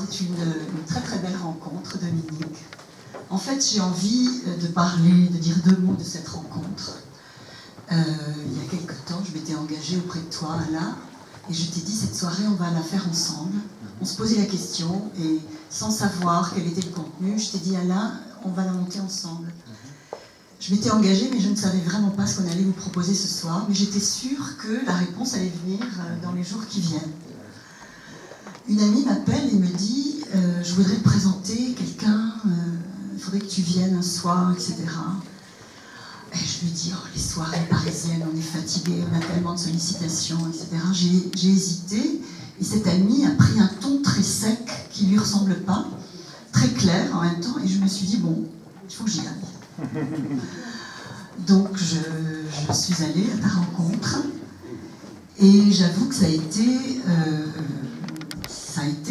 c'est une très très belle rencontre, Dominique. En fait, j'ai envie de parler, de dire 2 mots de cette rencontre. Il y a quelque temps, je m'étais engagée auprès de toi, Alain, et je t'ai dit, cette soirée, on va la faire ensemble. On se posait la question, et sans savoir quel était le contenu, je t'ai dit, Alain, on va la monter ensemble. Je m'étais engagée, mais je ne savais vraiment pas ce qu'on allait vous proposer ce soir, mais j'étais sûre que la réponse allait venir dans les jours qui viennent. Une amie m'appelle et me dit, je voudrais te présenter quelqu'un, il faudrait que tu viennes un soir, etc. Et je lui dis, oh, les soirées parisiennes, on est fatigué, on a tellement de sollicitations, etc. J'ai hésité, et cette amie a pris un ton très sec qui ne lui ressemble pas, très clair en même temps, et je me suis dit, bon, il faut que j'y aille. Donc je suis allée à ta rencontre, et j'avoue que ça a été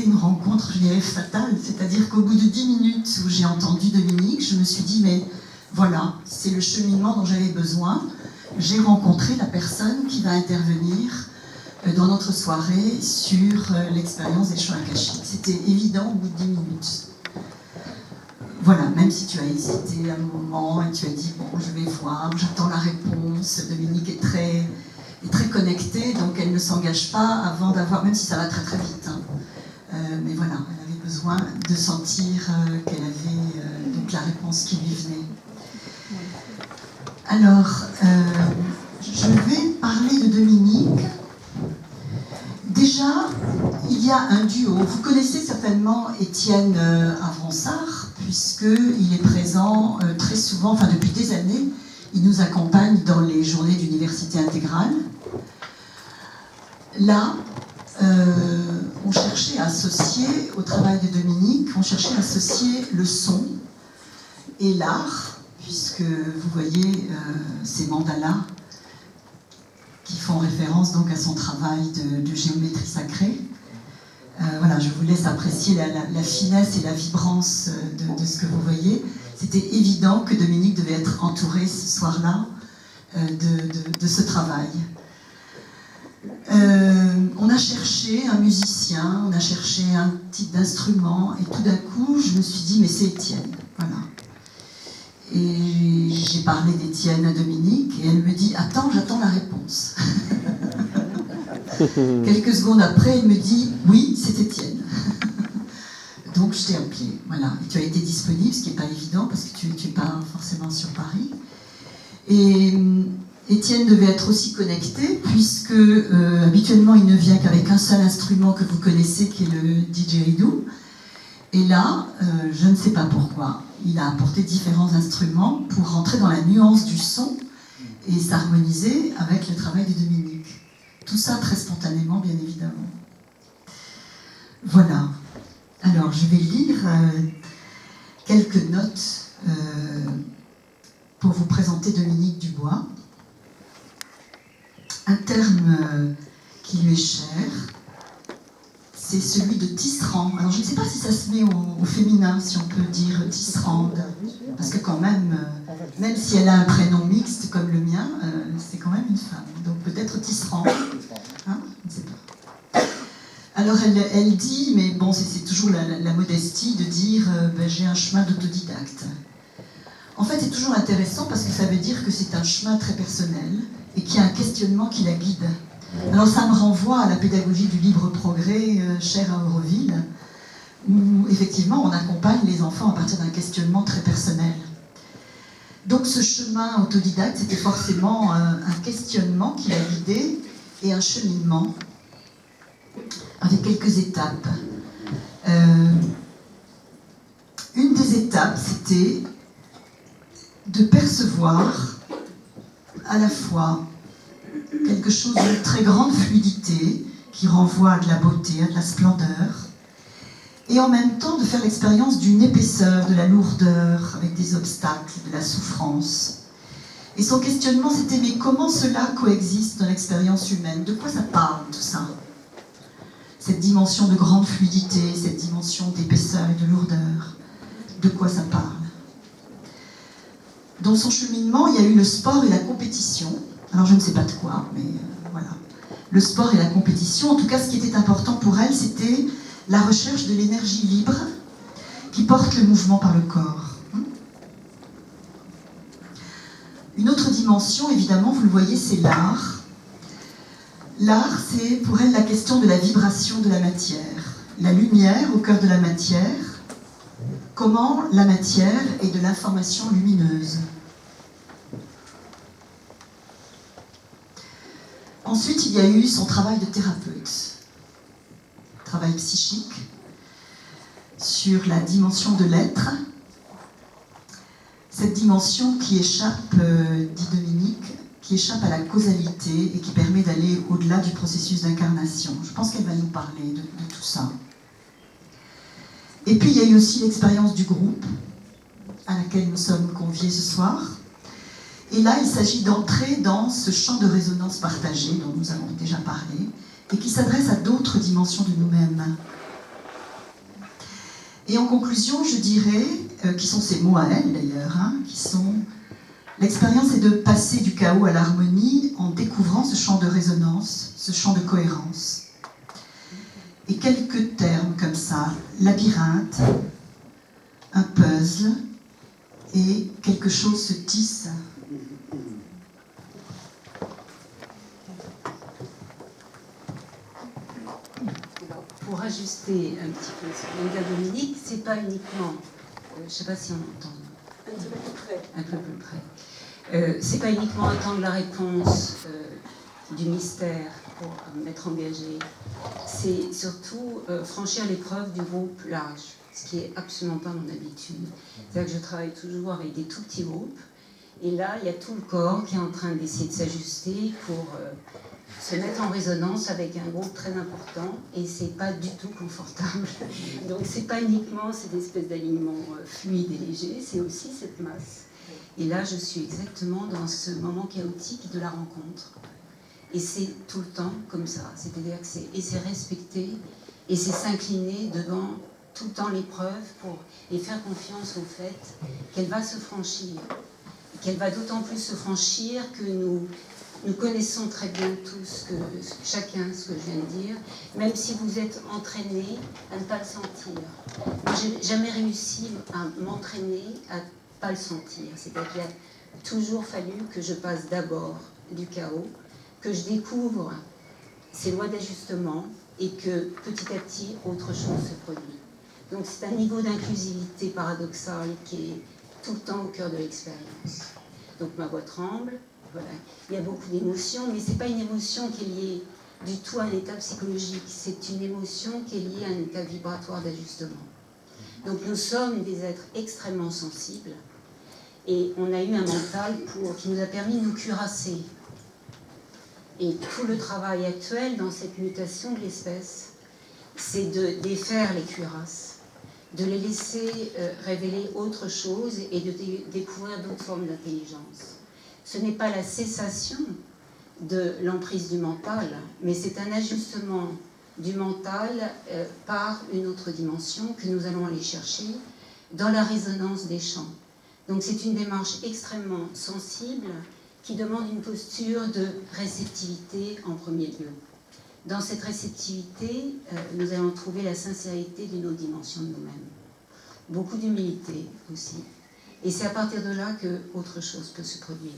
une rencontre, je dirais, fatale. C'est-à-dire qu'au bout de 10 minutes où j'ai entendu Dominique, je me suis dit, mais voilà, c'est le cheminement dont j'avais besoin. J'ai rencontré la personne qui va intervenir dans notre soirée sur l'expérience des champs akashiques. C'était évident au bout de 10 minutes. Voilà, même si tu as hésité un moment et tu as dit, bon, je vais voir, j'attends la réponse. Dominique est très connectée, donc elle ne s'engage pas avant d'avoir, même si ça va très très vite. Hein. Mais voilà, elle avait besoin de sentir qu'elle avait donc la réponse qui lui venait. Alors, je vais parler de Dominique. Déjà, il y a un duo. Vous connaissez certainement Étienne Avransart, puisqu'il est présent très souvent, enfin depuis des années, il nous accompagne dans les journées d'université intégrale. Là, on cherchait à associer, au travail de Dominique, on cherchait à associer le son et l'art, puisque vous voyez ces mandalas qui font référence donc à son travail de géométrie sacrée. Voilà, je vous laisse apprécier la finesse et la vibrance de ce que vous voyez. C'était évident que Dominique devait être entouré ce soir-là de ce travail. On a cherché un musicien, on a cherché un type d'instrument, et tout d'un coup, je me suis dit, mais c'est Étienne, voilà. Et j'ai parlé d'Étienne à Dominique, et elle me dit, attends, j'attends la réponse. Quelques secondes après, elle me dit, oui, c'est Étienne. Donc je t'ai appelé, voilà. Et tu as été disponible, ce qui n'est pas évident, parce que tu n'es pas forcément sur Paris. Et Étienne devait être aussi connecté, puisque habituellement il ne vient qu'avec un seul instrument que vous connaissez, qui est le didgeridoo. Et là, je ne sais pas pourquoi, il a apporté différents instruments pour rentrer dans la nuance du son et s'harmoniser avec le travail de Dominique. Tout ça très spontanément, bien évidemment. Voilà. Alors, je vais lire quelques notes pour vous présenter Dominique Dubois. Un terme qui lui est cher, c'est celui de tisserand. Alors je ne sais pas si ça se met au féminin, si on peut dire tisserande, parce que quand même si elle a un prénom mixte comme le mien, c'est quand même une femme. Donc peut-être tisserand. Hein, je ne sais pas. Alors elle dit, mais bon, c'est toujours la modestie de dire j'ai un chemin d'autodidacte. En fait, c'est toujours intéressant parce que ça veut dire que c'est un chemin très personnel et qu'il y a un questionnement qui la guide. Alors ça me renvoie à la pédagogie du libre progrès chère à Auroville, où effectivement on accompagne les enfants à partir d'un questionnement très personnel. Donc ce chemin autodidacte, c'était forcément un questionnement qui l'a guidé et un cheminement avec quelques étapes. Une des étapes, c'était de percevoir à la fois quelque chose de très grande fluidité qui renvoie à de la beauté, à de la splendeur, et en même temps de faire l'expérience d'une épaisseur, de la lourdeur, avec des obstacles, de la souffrance. Et son questionnement, c'était mais comment cela coexiste dans l'expérience humaine? De quoi ça parle tout ça? Cette dimension de grande fluidité, cette dimension d'épaisseur et de lourdeur, de quoi ça parle? Dans son cheminement, il y a eu le sport et la compétition. Alors je ne sais pas de quoi, mais voilà. Le sport et la compétition, en tout cas ce qui était important pour elle, c'était la recherche de l'énergie libre qui porte le mouvement par le corps. Une autre dimension, évidemment, vous le voyez, c'est l'art. L'art, c'est pour elle la question de la vibration de la matière. La lumière au cœur de la matière, comment la matière est de l'information lumineuse. Ensuite, il y a eu son travail de thérapeute, travail psychique, sur la dimension de l'être, cette dimension qui échappe, dit Dominique, qui échappe à la causalité et qui permet d'aller au-delà du processus d'incarnation. Je pense qu'elle va nous parler de tout ça. Et puis il y a eu aussi l'expérience du groupe, à laquelle nous sommes conviés ce soir. Et là, il s'agit d'entrer dans ce champ de résonance partagé dont nous avons déjà parlé, et qui s'adresse à d'autres dimensions de nous-mêmes. Et en conclusion, je dirais, qui sont ces mots à elle d'ailleurs, qui sont: l'expérience est de passer du chaos à l'harmonie en découvrant ce champ de résonance, ce champ de cohérence. Et quelques termes comme ça: labyrinthe, un puzzle, et quelque chose se tisse. Pour ajuster un petit peu ce que dit Dominique, c'est pas uniquement, je ne sais pas si on entend, un peu plus près. C'est pas uniquement attendre la réponse du mystère pour m'être engagé, c'est surtout franchir l'épreuve du groupe large, ce qui est absolument pas mon habitude. C'est-à-dire que je travaille toujours avec des tout petits groupes, et là il y a tout le corps qui est en train d'essayer de s'ajuster pour se mettre en résonance avec un groupe très important, et c'est pas du tout confortable. Donc c'est pas uniquement cette espèce d'alignement fluide et léger, c'est aussi cette masse. Et là je suis exactement dans ce moment chaotique de la rencontre. Et c'est tout le temps comme ça, c'est-à-dire que c'est respecter, et c'est s'incliner devant tout le temps l'épreuve et faire confiance au fait qu'elle va se franchir, qu'elle va d'autant plus se franchir que nous connaissons très bien tous, chacun, ce que je viens de dire, même si vous êtes entraîné à ne pas le sentir. Moi, je n'ai jamais réussi à m'entraîner à ne pas le sentir. C'est-à-dire qu'il a toujours fallu que je passe d'abord du chaos, que je découvre ces lois d'ajustement, et que petit à petit, autre chose se produit. Donc c'est un niveau d'inclusivité paradoxal qui est tout le temps au cœur de l'expérience. Donc ma voix tremble. Voilà. Il y a beaucoup d'émotions, mais ce n'est pas une émotion qui est liée du tout à un état psychologique, c'est une émotion qui est liée à un état vibratoire d'ajustement. Donc nous sommes des êtres extrêmement sensibles, et on a eu un mental qui nous a permis de nous cuirasser. Et tout le travail actuel dans cette mutation de l'espèce, c'est de défaire les cuirasses, de les laisser révéler autre chose et de découvrir d'autres formes d'intelligence. Ce n'est pas la cessation de l'emprise du mental, mais c'est un ajustement du mental par une autre dimension que nous allons aller chercher dans la résonance des champs. Donc c'est une démarche extrêmement sensible qui demande une posture de réceptivité en premier lieu. Dans cette réceptivité, nous allons trouver la sincérité d'une autre dimension de nous-mêmes. Beaucoup d'humilité aussi. Et c'est à partir de là qu'autre chose peut se produire.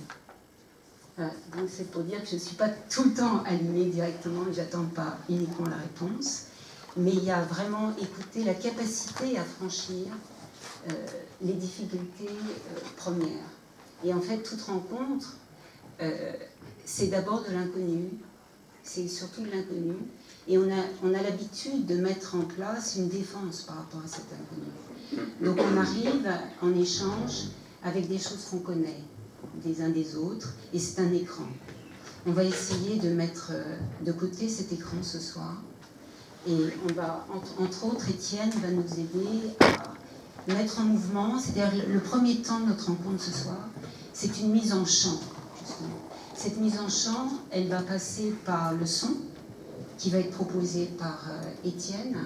Voilà. Donc c'est pour dire que je ne suis pas tout le temps alignée directement et je n'attends pas uniquement la réponse, mais il y a vraiment, écoutez, la capacité à franchir les difficultés premières. Et en fait, toute rencontre, c'est d'abord de l'inconnu, c'est surtout de l'inconnu, et on a l'habitude de mettre en place une défense par rapport à cet inconnu. Donc on arrive en échange avec des choses qu'on connaît des uns des autres, et c'est un écran. On va essayer de mettre de côté cet écran ce soir, et on va, entre autres, Étienne va nous aider à mettre en mouvement, c'est-à-dire le premier temps de notre rencontre ce soir, c'est une mise en chant, justement. Cette mise en chant, elle va passer par le son, qui va être proposé par Étienne.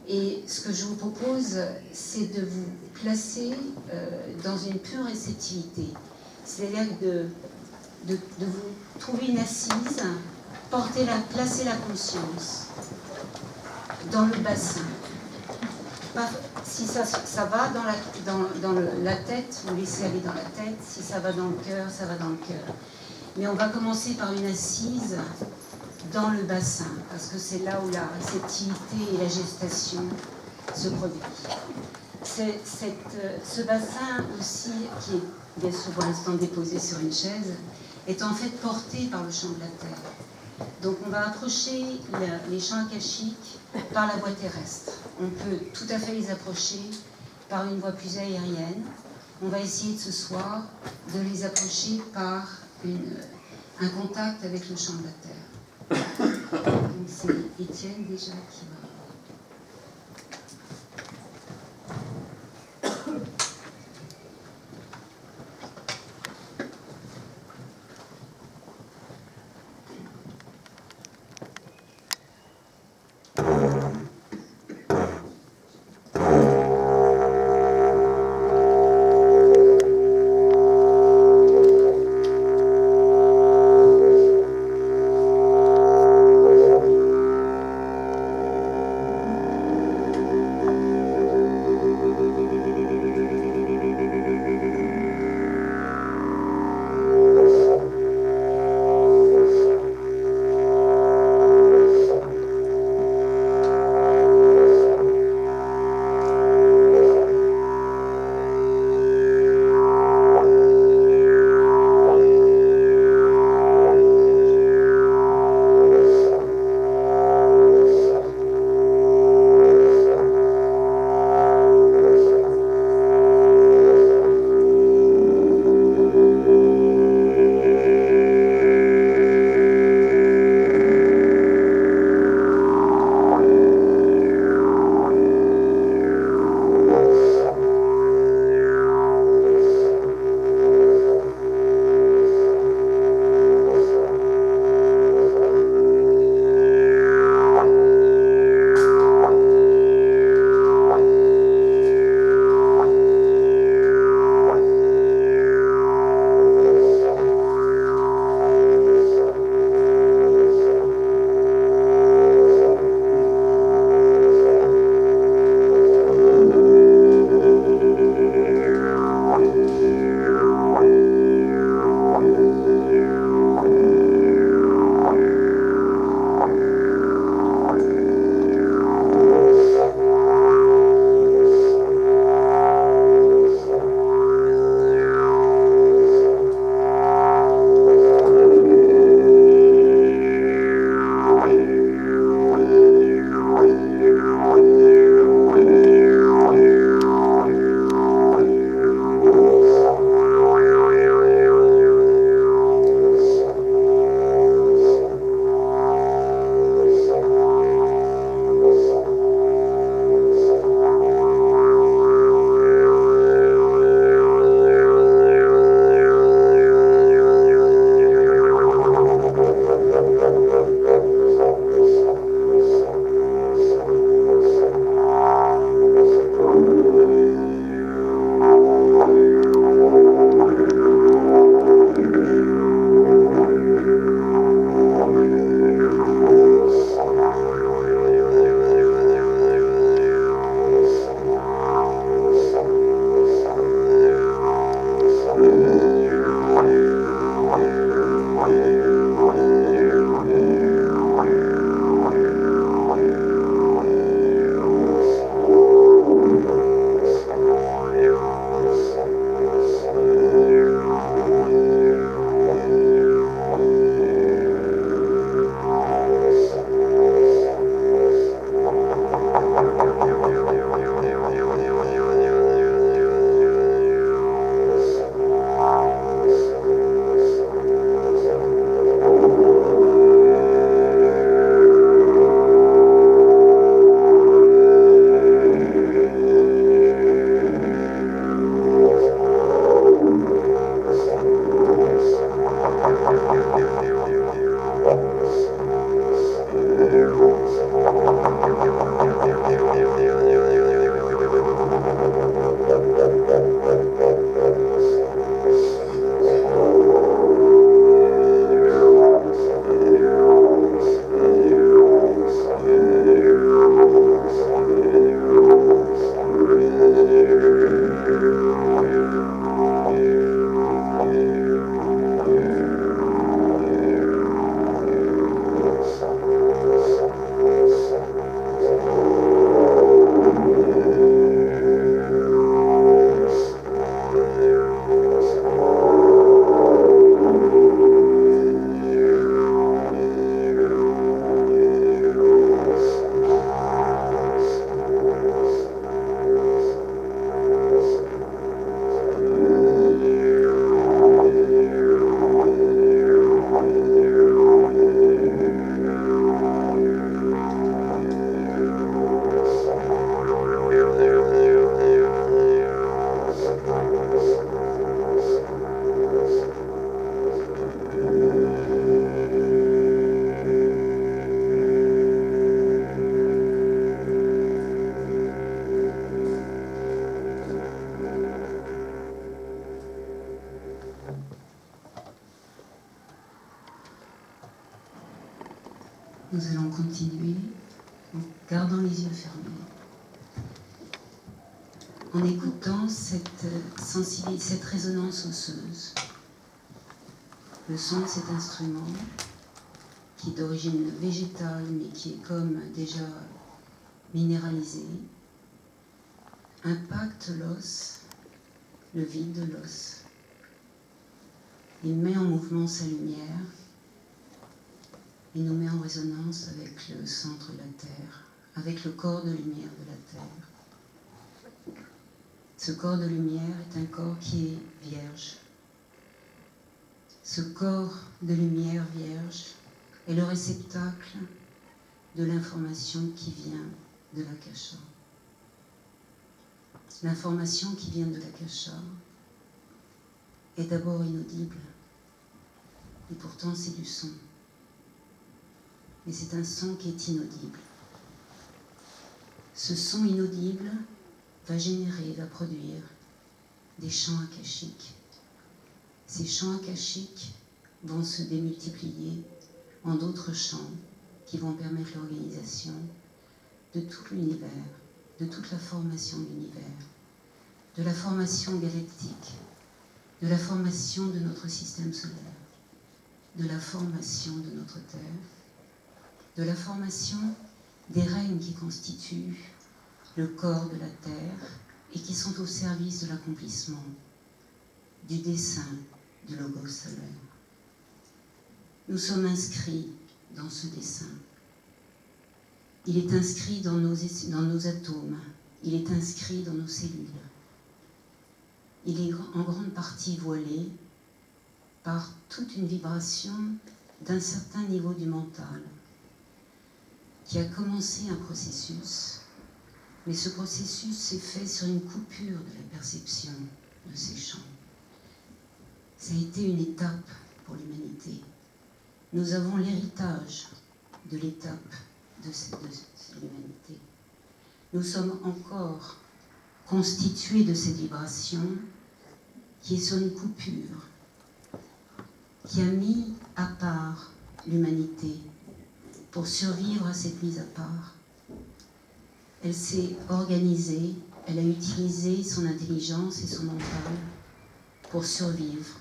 Et ce que je vous propose, c'est de vous placer dans une pure réceptivité. C'est-à-dire de vous trouver une assise, placer la conscience. dans le bassin. Si ça va dans la tête, vous laissez aller dans la tête. Si ça va dans le cœur, ça va dans le cœur. Mais on va commencer par une assise dans le bassin, parce que c'est là où la réceptivité et la gestation se produisent. Ce bassin aussi, qui est bien sûr pour l'instant déposé sur une chaise, est en fait porté par le champ de la terre. Donc on va approcher les champs akashiques par la voie terrestre. On peut tout à fait les approcher par une voie plus aérienne. On va essayer de ce soir de les approcher par un contact avec le champ de la terre. Donc c'est Étienne déjà qui va... Nous allons continuer en gardant les yeux fermés, en écoutant cette résonance osseuse. Le son de cet instrument, qui est d'origine végétale, mais qui est comme déjà minéralisé, impacte l'os, le vide de l'os. Il met en mouvement sa lumière et nous met en résonance avec le centre de la Terre, avec le corps de lumière de la Terre. Ce corps de lumière est un corps qui est vierge. Ce corps de lumière vierge est le réceptacle de l'information qui vient de l'Akasha. L'information qui vient de l'Akasha est d'abord inaudible, et pourtant c'est du son. Mais c'est un son qui est inaudible. Ce son inaudible va générer, va produire des champs akashiques. Ces champs akashiques vont se démultiplier en d'autres champs qui vont permettre l'organisation de tout l'univers, de toute la formation de l'univers, de la formation galactique, de la formation de notre système solaire, de la formation de notre Terre, de la formation des règnes qui constituent le corps de la Terre et qui sont au service de l'accomplissement du dessein du Logos solaire. Nous sommes inscrits dans ce dessein. Il est inscrit dans nos atomes, il est inscrit dans nos cellules. Il est en grande partie voilé par toute une vibration d'un certain niveau du mental qui a commencé un processus, mais ce processus s'est fait sur une coupure de la perception de ces champs. Ça a été une étape pour l'humanité. Nous avons l'héritage de l'étape de l'humanité. Nous sommes encore constitués de cette vibration qui est sur une coupure, qui a mis à part l'humanité pour survivre à cette mise à part. Elle s'est organisée, elle a utilisé son intelligence et son mental pour survivre.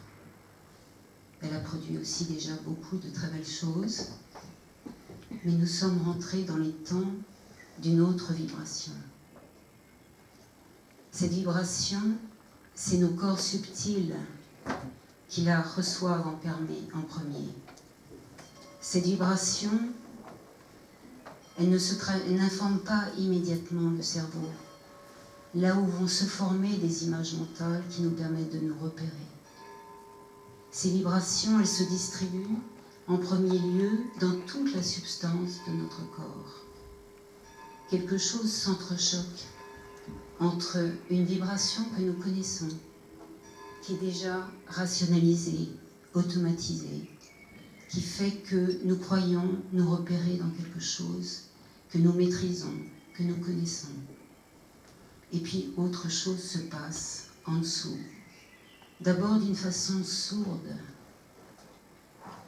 Elle a produit aussi déjà beaucoup de très belles choses, mais nous sommes rentrés dans les temps d'une autre vibration. Cette vibration, c'est nos corps subtils qui la reçoivent en premier. Cette vibration, elle n'informe pas immédiatement le cerveau, là où vont se former des images mentales qui nous permettent de nous repérer. Ces vibrations, elles se distribuent en premier lieu dans toute la substance de notre corps. Quelque chose s'entrechoque entre une vibration que nous connaissons, qui est déjà rationalisée, automatisée, qui fait que nous croyons nous repérer dans quelque chose que nous maîtrisons, que nous connaissons. Et puis autre chose se passe en dessous. D'abord d'une façon sourde.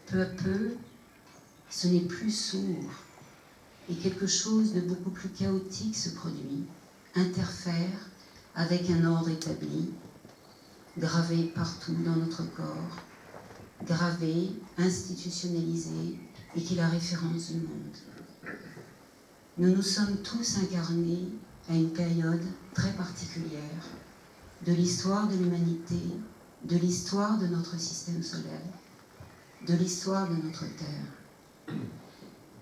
Peu à peu, ce n'est plus sourd. Et quelque chose de beaucoup plus chaotique se produit, interfère avec un ordre établi, gravé partout dans notre corps, gravé, institutionnalisé, et qui est la référence du monde. Nous nous sommes tous incarnés à une période très particulière de l'histoire de l'humanité, de l'histoire de notre système solaire, de l'histoire de notre Terre.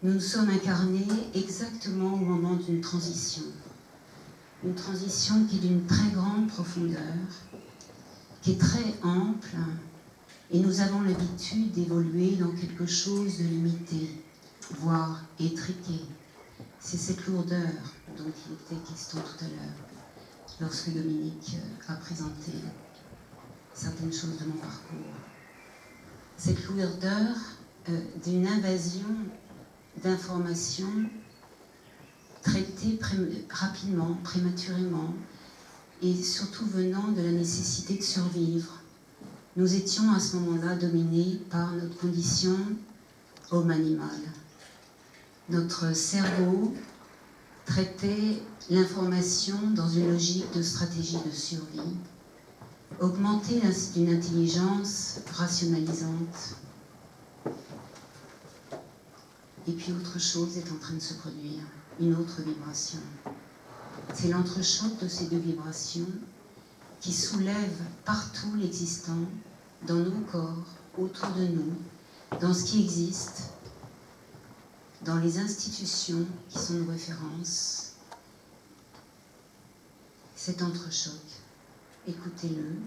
Nous nous sommes incarnés exactement au moment d'une transition. Une transition qui est d'une très grande profondeur, qui est très ample, et nous avons l'habitude d'évoluer dans quelque chose de limité, voire étriqué. C'est cette lourdeur dont il était question tout à l'heure, lorsque Dominique a présenté certaines choses de mon parcours. Cette lourdeur d'une invasion d'informations traitées rapidement, prématurément, et surtout venant de la nécessité de survivre. Nous étions à ce moment-là dominés par notre condition homme-animal. Notre cerveau traitait l'information dans une logique de stratégie de survie, augmentée d'une intelligence rationalisante. Et puis autre chose est en train de se produire, une autre vibration. C'est l'entrechoc de ces deux vibrations qui soulève partout l'existant, dans nos corps, autour de nous, dans ce qui existe, dans les institutions qui sont nos références. Cet entrechoc, écoutez-le,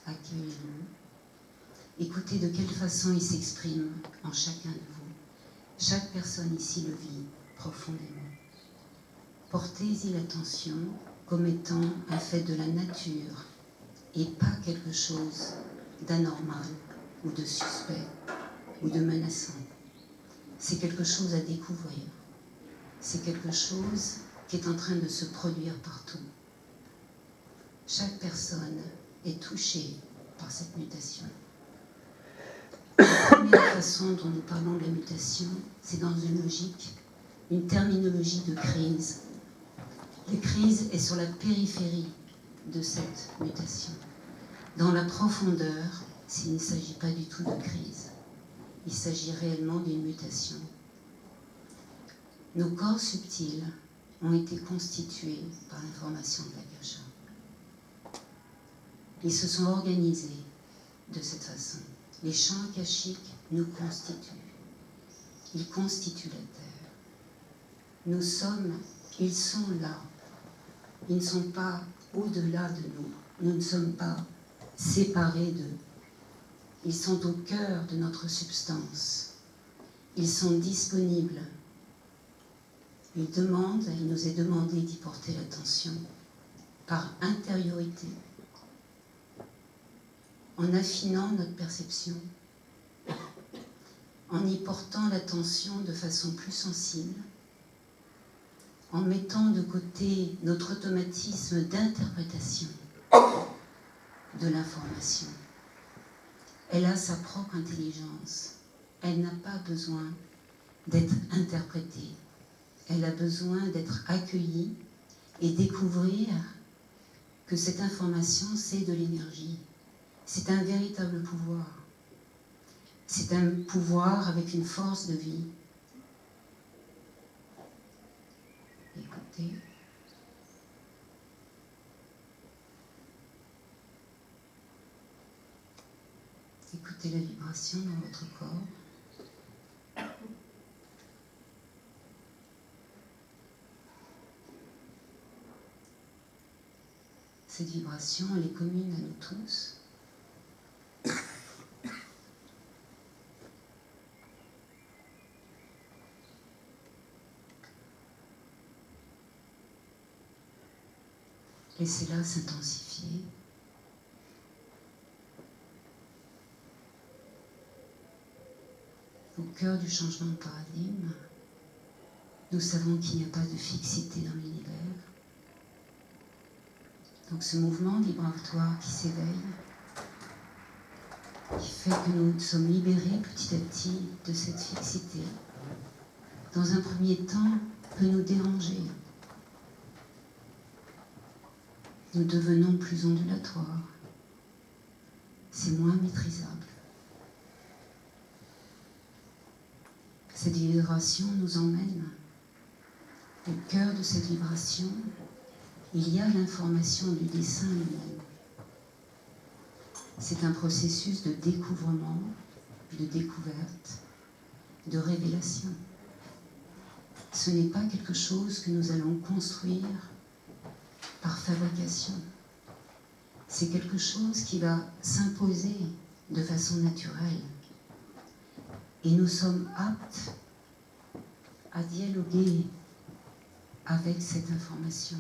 accueillez-le, écoutez de quelle façon il s'exprime en chacun de vous. Chaque personne ici le vit profondément. Portez-y l'attention comme étant un fait de la nature et pas quelque chose d'anormal ou de suspect ou de menaçant. C'est quelque chose à découvrir. C'est quelque chose qui est en train de se produire partout. Chaque personne est touchée par cette mutation. La première façon dont nous parlons de la mutation, c'est dans une logique, une terminologie de crise. La crise est sur la périphérie de cette mutation. Dans la profondeur, il ne s'agit pas du tout de crise. Il s'agit réellement d'une mutation. Nos corps subtils ont été constitués par l'information de l'Akasha. Ils se sont organisés de cette façon. Les champs akashiques nous constituent. Ils constituent la Terre. Nous sommes, ils sont là. Ils ne sont pas au-delà de nous. Nous ne sommes pas séparés d'eux. Ils sont au cœur de notre substance. Ils sont disponibles. Il nous est demandé d'y porter l'attention par intériorité, en affinant notre perception, en y portant l'attention de façon plus sensible, en mettant de côté notre automatisme d'interprétation de l'information. Elle a sa propre intelligence. Elle n'a pas besoin d'être interprétée. Elle a besoin d'être accueillie et découvrir que cette information, c'est de l'énergie. C'est un véritable pouvoir. C'est un pouvoir avec une force de vie. Écoutez. Écoutez la vibration dans votre corps. Cette vibration, elle est commune à nous tous. Laissez-la s'intensifier. Au cœur du changement de paradigme, nous savons qu'il n'y a pas de fixité dans l'univers. Donc ce mouvement vibratoire qui s'éveille, qui fait que nous sommes libérés petit à petit de cette fixité, dans un premier temps, peut nous déranger. Nous devenons plus ondulatoires. C'est moins maîtrisable. Cette vibration nous emmène. Au cœur de cette vibration, il y a l'information du dessin lui-même. C'est un processus de découvrement, de découverte, de révélation. Ce n'est pas quelque chose que nous allons construire par fabrication. C'est quelque chose qui va s'imposer de façon naturelle. Et nous sommes aptes à dialoguer avec cette information.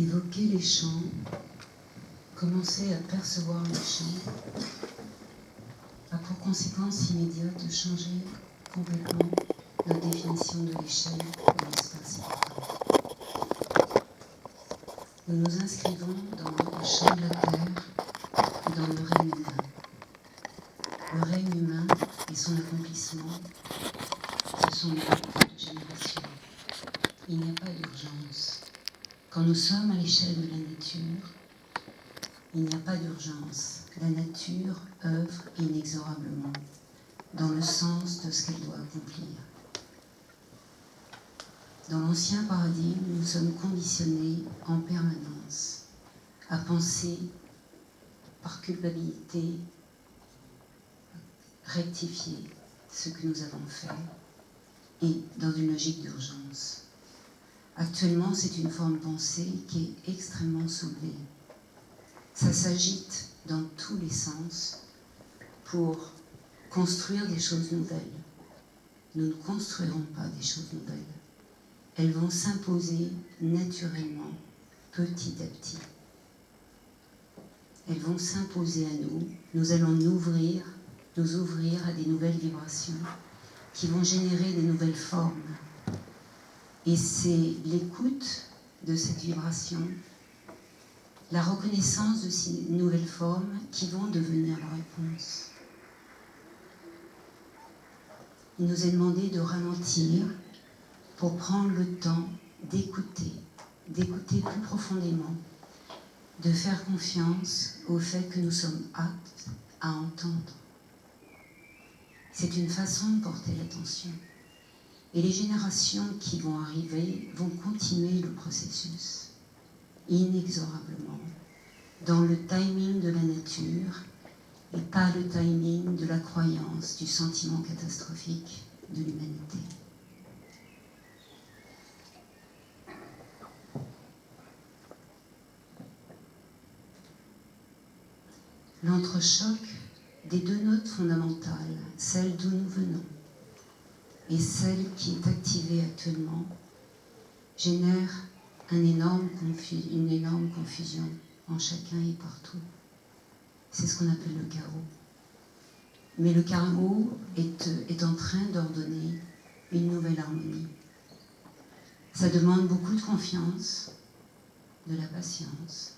évoquer les chants, commencer à percevoir les chants, a pour conséquence immédiate de changer complètement notre définition de l'échelle de l'espace. Nous nous inscrivons dans le champ de la Terre et dans le règne humain. Le règne humain et son accomplissement, ce sont des générations. Il n'y a pas d'urgence. Quand nous sommes à l'échelle de la nature, il n'y a pas d'urgence. La nature œuvre inexorablement dans le sens de ce qu'elle doit accomplir. Dans l'ancien paradigme, nous sommes conditionnés en permanence à penser par culpabilité, rectifier ce que nous avons fait et dans une logique d'urgence. Actuellement, c'est une forme de pensée qui est extrêmement soulevée. Ça s'agite dans tous les sens pour construire des choses nouvelles. Nous ne construirons pas des choses nouvelles. Elles vont s'imposer naturellement, petit à petit. Elles vont s'imposer à nous. Nous allons nous ouvrir à des nouvelles vibrations qui vont générer des nouvelles formes. Et c'est l'écoute de cette vibration, la reconnaissance de ces nouvelles formes qui vont devenir la réponse. Il nous est demandé de ralentir pour prendre le temps d'écouter plus profondément, de faire confiance au fait que nous sommes aptes à entendre. C'est une façon de porter l'attention. Et les générations qui vont arriver vont continuer le processus, inexorablement, dans le timing de la nature et pas le timing de la croyance, du sentiment catastrophique de l'humanité. L'entrechoc des deux notes fondamentales, celle d'où nous venons et celle qui est activée actuellement, génère une énorme confusion en chacun et partout. C'est ce qu'on appelle le chaos. Mais le chaos est en train d'ordonner une nouvelle harmonie. Ça demande beaucoup de confiance, de la patience.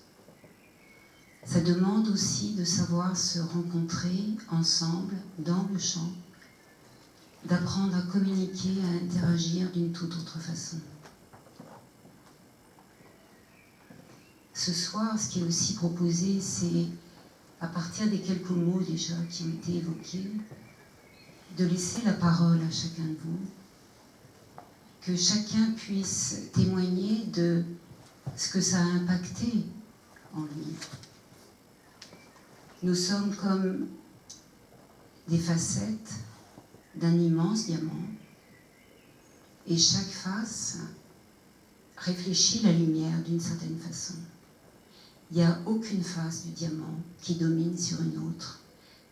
Ça demande aussi de savoir se rencontrer ensemble dans le champ, d'apprendre à communiquer, à interagir d'une toute autre façon. Ce soir, ce qui est aussi proposé, c'est, à partir des quelques mots déjà qui ont été évoqués, de laisser la parole à chacun de vous, que chacun puisse témoigner de ce que ça a impacté en lui. Nous sommes comme des facettes d'un immense diamant, et chaque face réfléchit la lumière d'une certaine façon. Il n'y a aucune face du diamant qui domine sur une autre.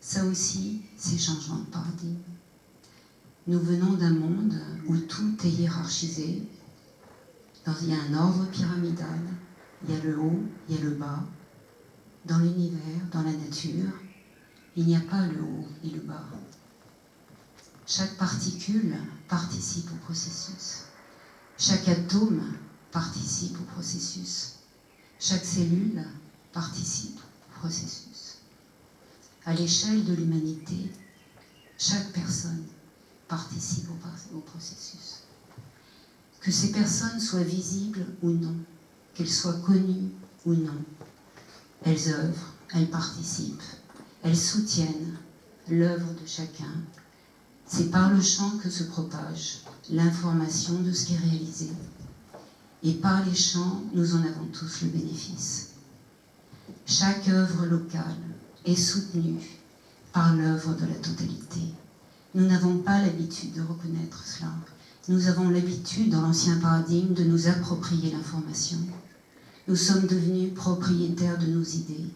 Ça aussi, c'est changement de paradigme. Nous venons d'un monde où tout est hiérarchisé. Il y a un ordre pyramidal, il y a le haut, il y a le bas. Dans l'univers, dans la nature, il n'y a pas le haut et le bas. Chaque particule participe au processus. Chaque atome participe au processus. Chaque cellule participe au processus. À l'échelle de l'humanité, chaque personne participe au processus. Que ces personnes soient visibles ou non, qu'elles soient connues ou non, elles œuvrent, elles participent, elles soutiennent l'œuvre de chacun. C'est par le chant que se propage l'information de ce qui est réalisé. Et par les chants, nous en avons tous le bénéfice. Chaque œuvre locale est soutenue par l'œuvre de la totalité. Nous n'avons pas l'habitude de reconnaître cela. Nous avons l'habitude, dans l'ancien paradigme, de nous approprier l'information. Nous sommes devenus propriétaires de nos idées.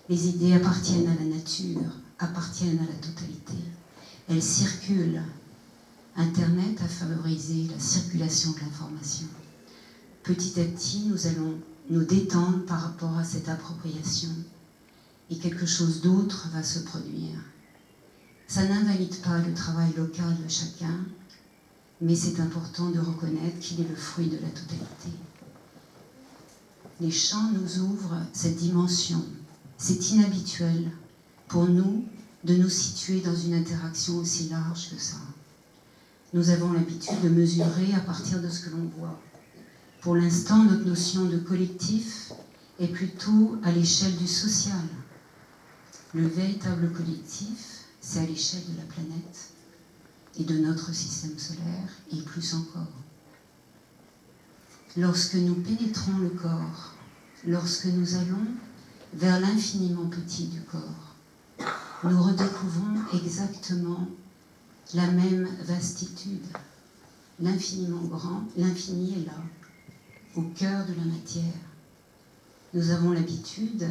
Les idées appartiennent à la nature, appartiennent à la totalité. Elles circulent. Internet a favorisé la circulation de l'information. Petit à petit, nous allons nous détendre par rapport à cette appropriation et quelque chose d'autre va se produire. Ça n'invalide pas le travail local de chacun, mais c'est important de reconnaître qu'il est le fruit de la totalité. Les chants nous ouvrent cette dimension. C'est inhabituel pour nous de nous situer dans une interaction aussi large que ça. Nous avons l'habitude de mesurer à partir de ce que l'on voit. Pour l'instant, notre notion de collectif est plutôt à l'échelle du social. Le véritable collectif, c'est à l'échelle de la planète et de notre système solaire, et plus encore. Lorsque nous pénétrons le corps, lorsque nous allons vers l'infiniment petit du corps, nous redécouvrons exactement la même vastitude. L'infiniment grand, l'infini est là, au cœur de la matière. Nous avons l'habitude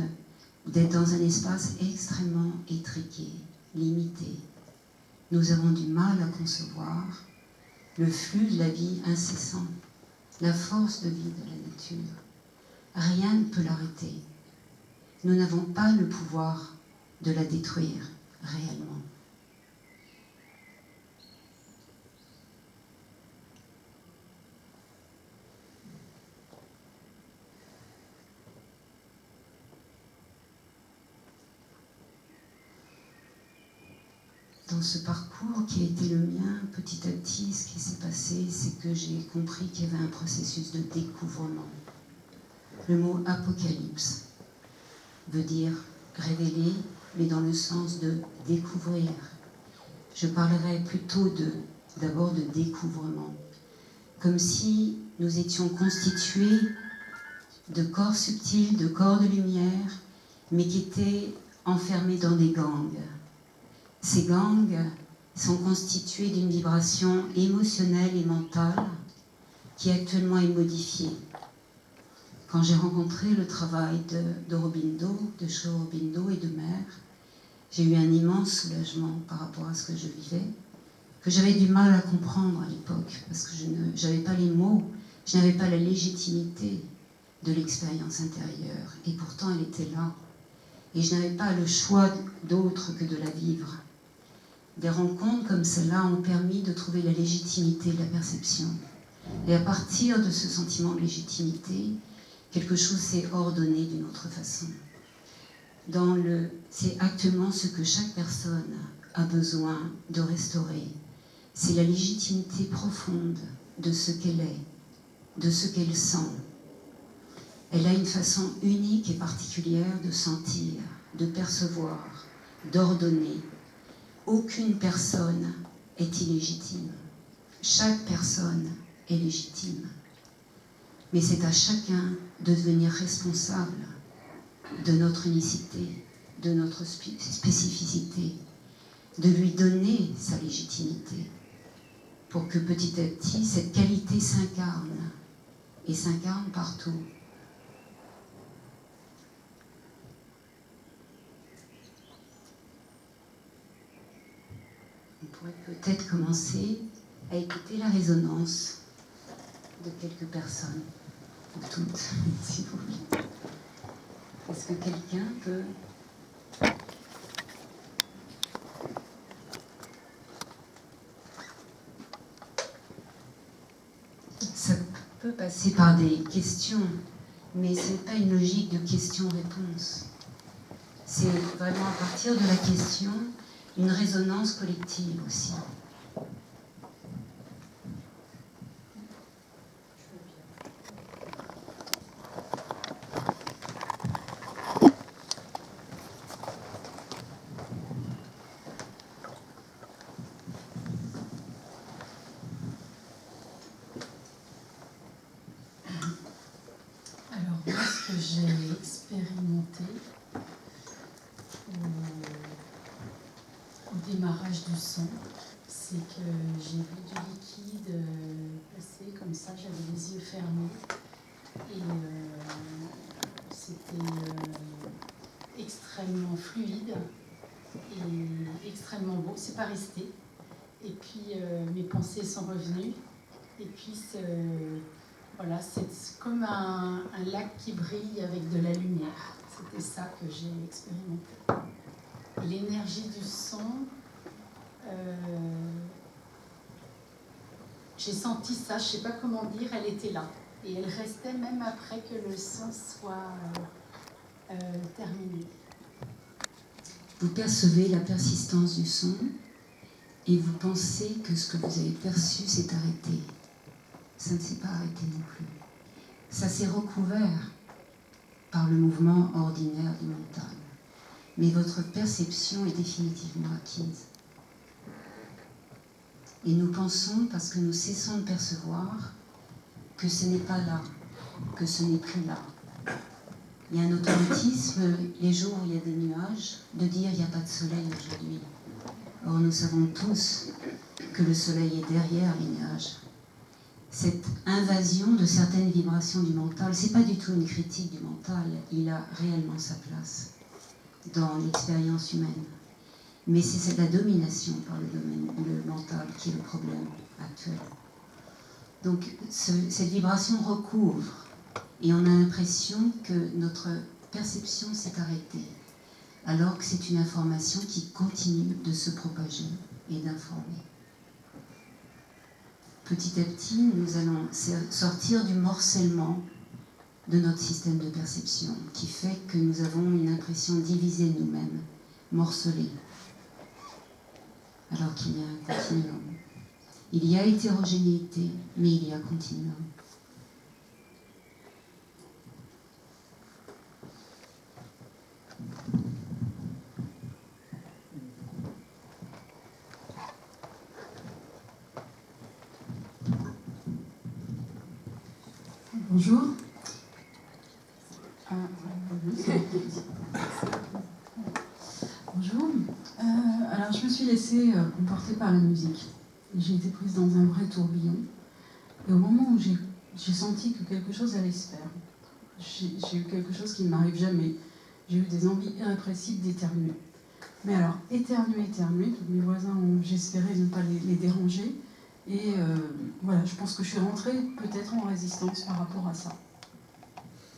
d'être dans un espace extrêmement étriqué, limité. Nous avons du mal à concevoir le flux de la vie incessant, la force de vie de la nature. Rien ne peut l'arrêter. Nous n'avons pas le pouvoir de la détruire réellement. Dans ce parcours qui a été le mien, petit à petit, ce qui s'est passé, c'est que j'ai compris qu'il y avait un processus de découvrement. Le mot apocalypse veut dire révéler, mais dans le sens de découvrir. Je parlerai plutôt d'abord de découvrement, comme si nous étions constitués de corps subtils, de corps de lumière, mais qui étaient enfermés dans des gangs. Ces gangs sont constitués d'une vibration émotionnelle et mentale qui actuellement est modifiée. Quand j'ai rencontré le travail d'Aurobindo, de Sri Aurobindo et de Mère, j'ai eu un immense soulagement par rapport à ce que je vivais, que j'avais du mal à comprendre à l'époque, parce que je n'avais pas les mots, je n'avais pas la légitimité de l'expérience intérieure, et pourtant elle était là. Et je n'avais pas le choix d'autre que de la vivre. Des rencontres comme celle-là ont permis de trouver la légitimité de la perception. Et à partir de ce sentiment de légitimité, quelque chose s'est ordonné d'une autre façon. C'est actuellement ce que chaque personne a besoin de restaurer. C'est la légitimité profonde de ce qu'elle est, de ce qu'elle sent. Elle a une façon unique et particulière de sentir, de percevoir, d'ordonner. Aucune personne est illégitime. Chaque personne est légitime. Mais c'est à chacun de devenir responsable de notre unicité, de notre spécificité, de lui donner sa légitimité pour que petit à petit cette qualité s'incarne et s'incarne partout. On pourrait peut-être commencer à écouter la résonance de quelques personnes, ou toutes, si vous voulez. Est-ce que quelqu'un peut... Ça peut passer par des questions, mais ce n'est pas une logique de question-réponse. C'est vraiment à partir de la question, une résonance collective aussi. J'ai expérimenté au démarrage du son, c'est que j'ai vu du liquide passer comme ça, j'avais les yeux fermés et c'était extrêmement fluide et extrêmement beau, c'est pas resté. Et puis mes pensées sont revenues et puis Voilà, c'est comme un lac qui brille avec de la lumière. C'était ça que j'ai expérimenté. L'énergie du son, j'ai senti ça, je ne sais pas comment dire, elle était là. Et elle restait même après que le son soit terminé. Vous percevez la persistance du son et vous pensez que ce que vous avez perçu s'est arrêté. Ça ne s'est pas arrêté non plus. Ça s'est recouvert par le mouvement ordinaire du mental. Mais votre perception est définitivement acquise. Et nous pensons, parce que nous cessons de percevoir, que ce n'est pas là, que ce n'est plus là. Il y a un automatisme, les jours où il y a des nuages, de dire il n'y a pas de soleil aujourd'hui. Or, nous savons tous que le soleil est derrière les nuages. Cette invasion de certaines vibrations du mental, ce n'est pas du tout une critique du mental, il a réellement sa place dans l'expérience humaine. Mais c'est la domination par le mental qui est le problème actuel. Donc cette vibration recouvre et on a l'impression que notre perception s'est arrêtée, alors que c'est une information qui continue de se propager et d'informer. Petit à petit, nous allons sortir du morcellement de notre système de perception, qui fait que nous avons une impression divisée de nous-mêmes, morcelée, alors qu'il y a un continuum. Il y a hétérogénéité, mais il y a continuum. Bonjour. Bonjour. Alors, je me suis laissée emporter par la musique. J'ai été prise dans un vrai tourbillon. Et au moment où j'ai senti que quelque chose allait se faire, j'ai eu quelque chose qui ne m'arrive jamais. J'ai eu des envies irrépressibles d'éternuer. Mais alors, éternuer, tous mes voisins, j'espérais ne pas les déranger. Et voilà, je pense que je suis rentrée peut-être en résistance par rapport à ça.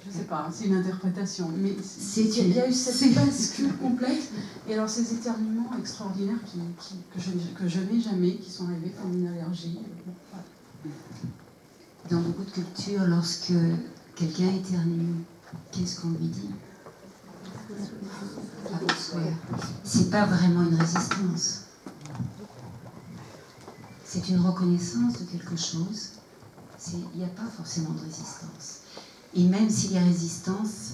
Je ne sais pas, c'est une interprétation, mais il y a eu cette bascule complète. Et alors ces éternuements extraordinaires que je n'ai jamais, qui sont arrivés comme une allergie. Voilà. Dans beaucoup de cultures, lorsque quelqu'un éternue, qu'est-ce qu'on lui dit? C'est pas vraiment une résistance. C'est une reconnaissance de quelque chose. Il n'y a pas forcément de résistance. Et même s'il y a résistance,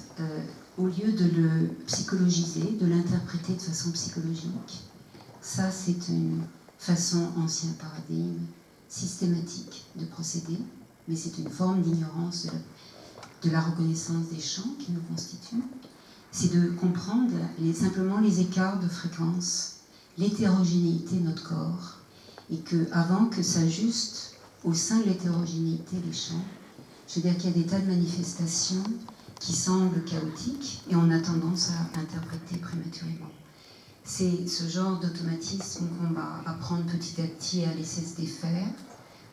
au lieu de le psychologiser, de l'interpréter de façon psychologique, ça c'est une façon, ancien paradigme, systématique de procéder, mais c'est une forme d'ignorance de la reconnaissance des champs qui nous constituent. C'est de comprendre simplement les écarts de fréquence, l'hétérogénéité de notre corps, et qu'avant que s'ajustent au sein de l'hétérogénéité les champs, je veux dire qu'il y a des tas de manifestations qui semblent chaotiques et on a tendance à interpréter prématurément. C'est ce genre d'automatisme qu'on va apprendre petit à petit à laisser se défaire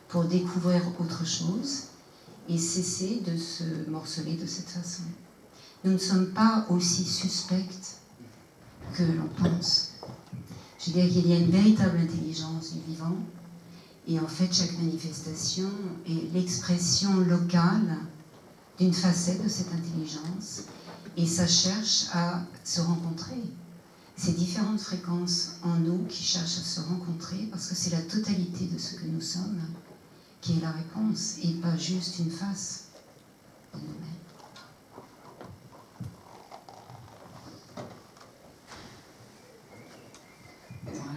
pour découvrir autre chose et cesser de se morceler de cette façon. Nous ne sommes pas aussi suspects que l'on pense. Je veux dire qu'il y a une véritable intelligence du vivant, et en fait chaque manifestation est l'expression locale d'une facette de cette intelligence, et ça cherche à se rencontrer. Ces différentes fréquences en nous qui cherchent à se rencontrer, parce que c'est la totalité de ce que nous sommes qui est la réponse, et pas juste une face de nous-mêmes.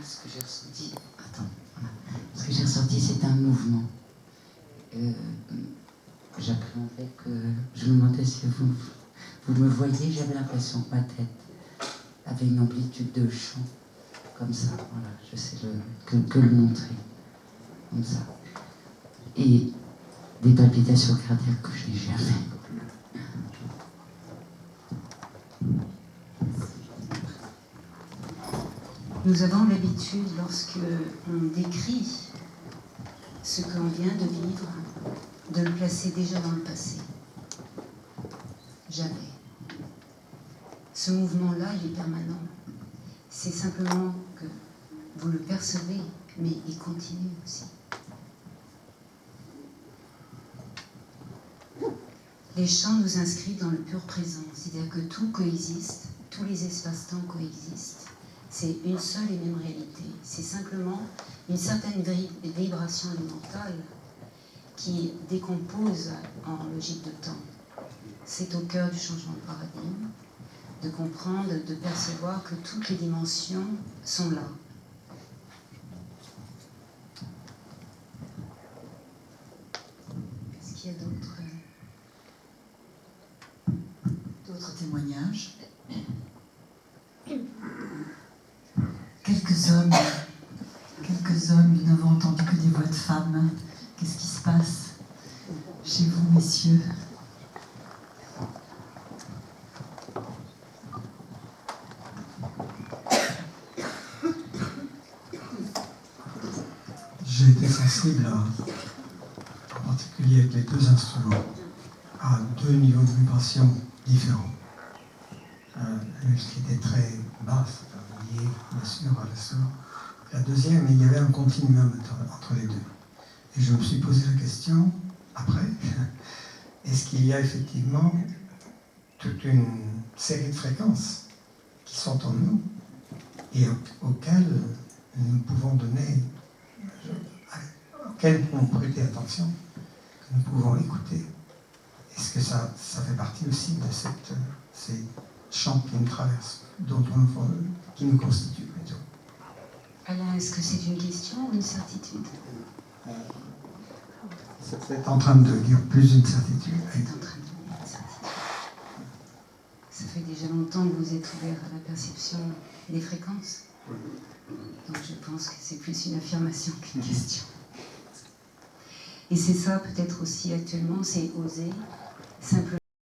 Ce que j'ai ressenti, ce que j'ai ressenti, c'est un mouvement. J'appréhendais que je me demandais si vous me voyez, j'avais l'impression que ma tête avait une amplitude de chant, comme ça, voilà, je sais que le montrer, comme ça. Et des palpitations cardiaques que je n'ai jamais. Nous avons l'habitude, lorsque on décrit ce qu'on vient de vivre, de le placer déjà dans le passé. Jamais. Ce mouvement-là, il est permanent. C'est simplement que vous le percevez, mais il continue aussi. Les chants nous inscrivent dans le pur présent, c'est-à-dire que tout coexiste, tous les espaces-temps coexistent. C'est une seule et même réalité. C'est simplement une certaine vibration mentale qui décompose en logique de temps. C'est au cœur du changement de paradigme, de comprendre, de percevoir que toutes les dimensions sont là. Est-ce qu'il y a d'autres témoignages? Quelques hommes, nous n'avons entendu que des voix de femmes. Qu'est-ce qui se passe chez vous, messieurs? J'ai été sensible, en particulier avec les deux instruments, à deux niveaux de vibration différents. Une qui était très basse, liée bien sûr à la sœur. La deuxième, il y avait un continuum entre les deux. Et je me suis posé la question, après, est-ce qu'il y a effectivement toute une série de fréquences qui sont en nous et auxquelles nous pouvons donner, auxquelles nous pouvons prêter attention, que nous pouvons écouter? Est-ce que ça fait partie aussi de ces champs qui nous traversent, qui nous constituent plutôt? Alain, est-ce que c'est une question ou une certitude? C'est en train de dire plus une certitude. C'est en train de dire une certitude. Ça fait déjà longtemps que vous êtes ouvert à la perception des fréquences. Donc je pense que c'est plus une affirmation qu'une question. Et c'est ça peut-être aussi actuellement, c'est oser simplement